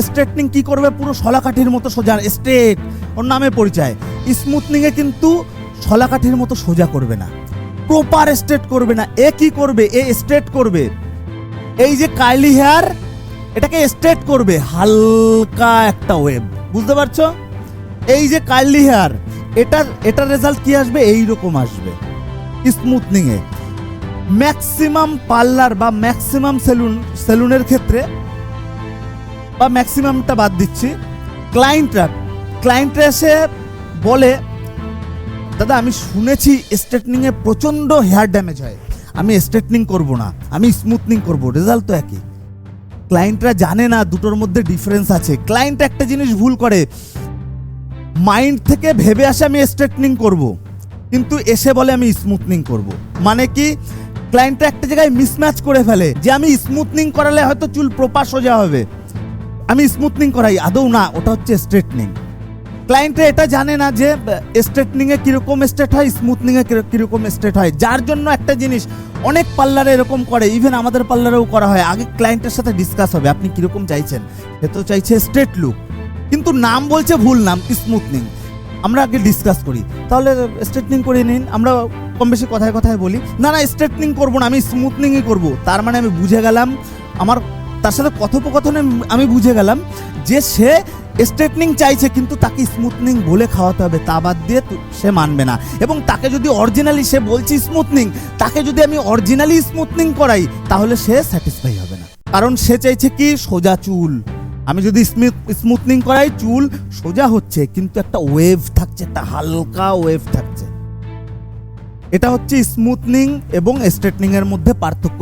Straightening কি করবে? পুরো শলাকাঠির মতো সোজা স্ট্রেট, ওর নামে পরিচয়। স্মুথনিং এ কিন্তু শলাকাঠির মতো সোজা করবে না, প্রপার স্ট্রেট করবে না। এ কি করবে? এ স্ট্রেট করবে। এই যে কার্লি হেয়ার, এটাকে স্ট্রেট করবে, হালকা একটা ওয়েভ। বুঝতে পারছো? এই যে কার্লি হেয়ার, এটার রেজাল্ট কি আসবে? এই রকম আসবে। স্মুথনিং এ ম্যাক্সিমাম পার্লার বা ম্যাক্সিমাম সেলুনের ক্ষেত্রে, বা ম্যাক্সিমামটা বাদ দিচ্ছি, ক্লায়েন্টরা এসে বলে, দাদা আমি শুনেছি স্ট্রেটনিং এ প্রচন্ড হেয়ার ড্যামেজ হয়, আমি স্ট্রেটনিং করব না, আমি স্মুথনিং করব। রেজাল্ট তো একই। ক্লায়েন্টরা জানে না দুটোর মধ্যে ডিফারেন্স আছে। ক্লায়েন্ট একটা জিনিস ভুল করে, মাইন্ড থেকে ভেবে আসে আমি স্ট্রেটনিং করব, কিন্তু এসে বলে আমি স্মুথনিং করব। মানে কি? ক্লায়েন্টরা একটা জায়গায় মিসম্যাচ করে ফেলে, যে আমি স্মুথনিং করালে হয়তো চুল প্রপার সোজা হবে, আমি স্মুথনিং করাই, আদৌ না, ওটা হচ্ছে স্ট্রেটনিং। ক্লায়েন্টরা এটা জানে না যে স্ট্রেটনিং এ কিরকম স্ট্রেট হয়, স্মুথনিং এ কিরকম স্ট্রেট হয়। যার জন্য একটা জিনিস অনেক পার্লারে এরকম করে, ইভেন আমাদের পার্লারেও করা হয়। আগে ক্লায়েন্টের সাথে ডিসকাস হবে, আপনি কিরকম চাইছেন। এ তো চাইছে স্ট্রেট লুক, কিন্তু নাম বলছে ভুল নাম, স্মুথনিং। আমরা আগে ডিসকাস করি, তাহলে স্ট্রেটনিং করে নিন। আমরা কম বেশি কথায় কথায় বলি, না না স্ট্রেটনিং করবো না, আমি স্মুথনিংই করবো। তার মানে আমি বুঝে গেলাম, আমার তার সাথে কথোপকথনে আমি বুঝে গেলাম যে সে স্ট্রেটনিং চাইছে, কিন্তু তাকে স্মুথনিং বলে খাওয়াতে হবে, তা বাদ দিয়ে সে মানবে না। এবং তাকে যদি অরিজিনালি, সে বলছে স্মুথনিং, তাকে যদি আমি অরিজিনালি স্মুথনিং করাই, তাহলে সে স্যাটিসফাই হবে না। কারণ সে চাইছে কি? সোজা চুল। আমি যদি স্মুথনিং করাই, চুল সোজা হচ্ছে, কিন্তু একটা ওয়েভ থাকছে, একটা হালকা ওয়েভ থাকছে। এটা হচ্ছে স্মুথনিং এবং স্ট্রেটনিং এর মধ্যে পার্থক্য।